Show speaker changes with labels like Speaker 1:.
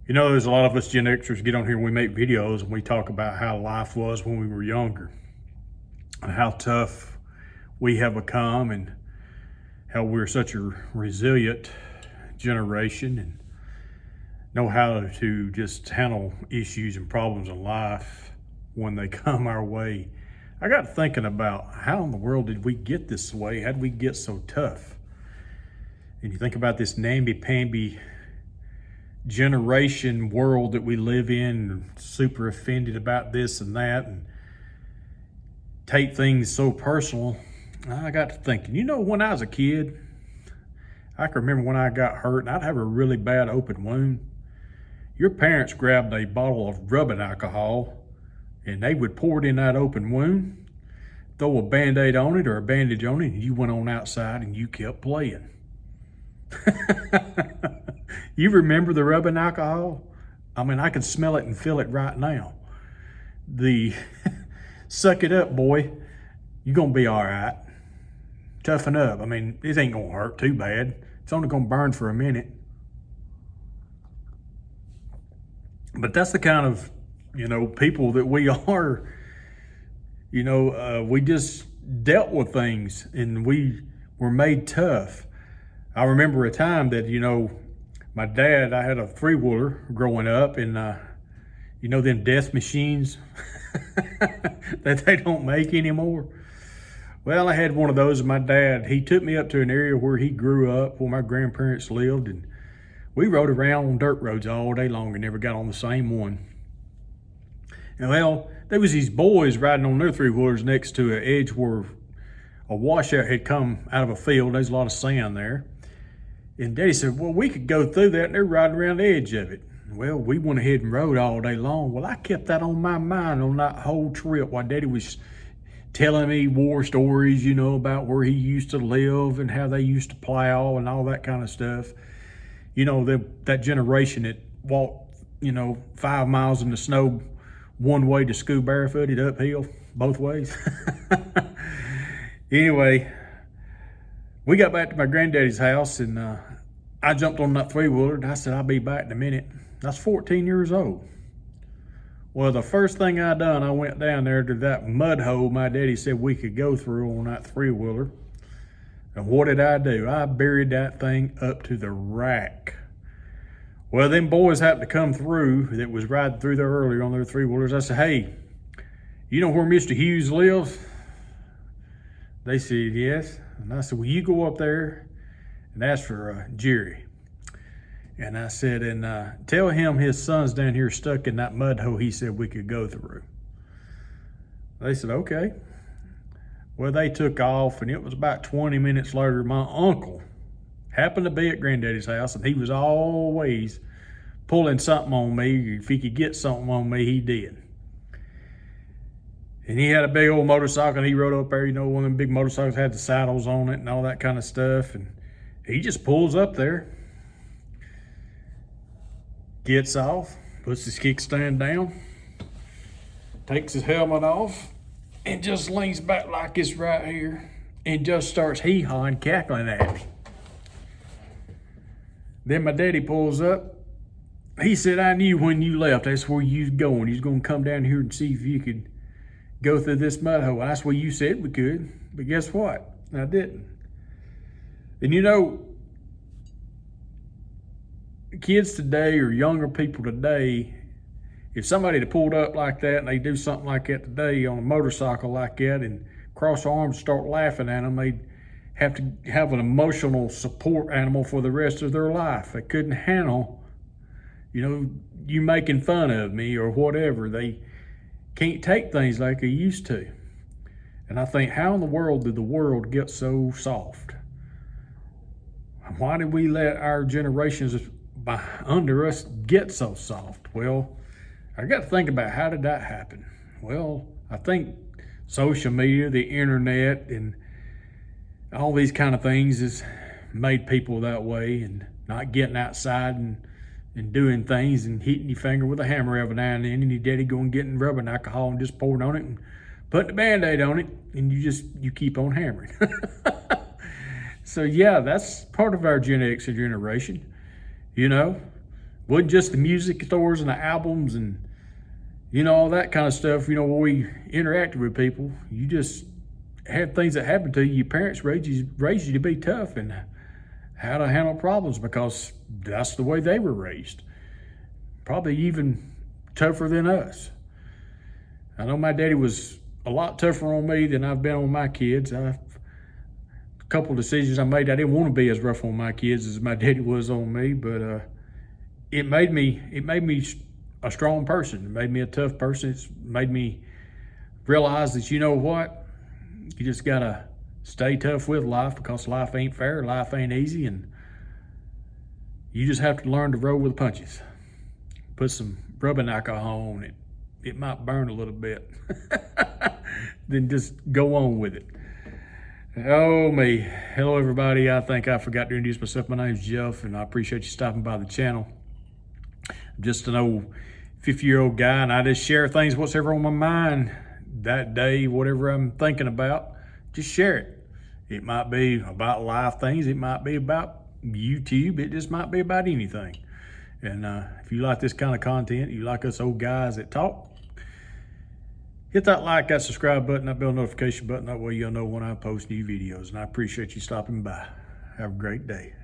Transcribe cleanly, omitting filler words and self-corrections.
Speaker 1: You know, there's a lot of us Gen Xers get on here and we make videos and we talk about how life was when we were younger and how tough we have become and how we're such a resilient generation and know how to just handle issues and problems in life when they come our way. I got thinking about how in the world did we get this way? How did we get so tough? And you think about this namby-pamby generation world that we live in, super offended about this and that, and take things so personal. I got to thinking, when I was a kid, I can remember when I got hurt and I'd have a really bad open wound. Your parents grabbed a bottle of rubbing alcohol and they would pour it in that open wound, throw a Band-Aid on it or a bandage on it, and you went on outside and you kept playing. You remember the rubbing alcohol? I mean, I can smell it and feel it right now. The suck it up, boy. You're going to be all right. Toughen up. I mean, it ain't going to hurt too bad. It's only going to burn for a minute. But that's the kind of, people that we are. We just dealt with things and we were made tough. I remember a time that, my dad, I had a three-wheeler growing up, and them death machines that they don't make anymore. Well, I had one of those, and my dad, he took me up to an area where he grew up, where my grandparents lived, and we rode around on dirt roads all day long and never got on the same one. And well, there was these boys riding on their three-wheelers next to an edge where a washout had come out of a field. There's a lot of sand there. And Daddy said, well, we could go through that, and they're riding around the edge of it. Well, we went ahead and rode all day long. Well, I kept that on my mind on that whole trip while Daddy was telling me war stories, about where he used to live and how they used to plow and all that kind of stuff. That generation that walked, 5 miles in the snow one way to school barefooted uphill, both ways. Anyway, we got back to my granddaddy's house, and I jumped on that three-wheeler, and I said, I'll be back in a minute. I was 14 years old. Well, the first thing I done, I went down there to that mud hole my daddy said we could go through on that three-wheeler. And what did I do? I buried that thing up to the rack. Well, them boys happened to come through that was riding through there earlier on their three-wheelers. I said, hey, you know where Mr. Hughes lives? They said, yes. And I said, well, you go up there and ask for Jerry. And I said, and tell him his son's down here stuck in that mud hole he said we could go through. They said, okay. Well, they took off, and it was about 20 minutes later, my uncle happened to be at Granddaddy's house, and he was always pulling something on me. If he could get something on me, he did. And he had a big old motorcycle, and he rode up there, one of them big motorcycles had the saddles on it and all that kind of stuff. And he just pulls up there, gets off, puts his kickstand down, takes his helmet off, and just leans back like this right here and just starts hee-hawing, cackling at me. Then my daddy pulls up. He said, I knew when you left, that's where you was going. You was going to come down here and see if you could go through this mud hole. That's what you said we could, but guess what? I didn't. And kids today or younger people today, if somebody had pulled up like that and they do something like that today on a motorcycle like that and cross their arms and start laughing at them, they'd have to have an emotional support animal for the rest of their life. They couldn't handle, you making fun of me or whatever. They can't take things like they used to. And I think, how in the world did the world get so soft? Why did we let our generations under us get so soft? Well, I got to think about, how did that happen? Well, I think social media, the internet, and all these kind of things has made people that way, and not getting outside and doing things and hitting your finger with a hammer every now and then, and your daddy going getting rubbing alcohol and just pouring on it and putting a Band-Aid on it, and you keep on hammering. So yeah, that's part of our Gen X generation. wasn't just the music stores and the albums and, you know, all that kind of stuff, you know, where we interacted with people. You just had things that happened to you. Your parents raised you to be tough and how to handle problems because that's the way they were raised. Probably even tougher than us. I know my daddy was a lot tougher on me than I've been on my kids. A couple of decisions I made, I didn't want to be as rough on my kids as my daddy was on me, but it made me a strong person. It made me a tough person. It's made me realize that, you know what, you just gotta stay tough with life because life ain't fair, life ain't easy, and you just have to learn to roll with the punches. Put some rubbing alcohol on it. It might burn a little bit. Then just go on with it. Oh me. Hello everybody. I think I forgot to introduce myself. My name's Jeff and I appreciate you stopping by the channel. I'm just an old 50-year-old guy and I just share things whatever on my mind that day, whatever I'm thinking about, just share it. It might be about life things. It might be about YouTube. It just might be about anything. And if you like this kind of content, you like us old guys that talk, hit that like, that subscribe button, that bell notification button. That way you'll know when I post new videos. And I appreciate you stopping by. Have a great day.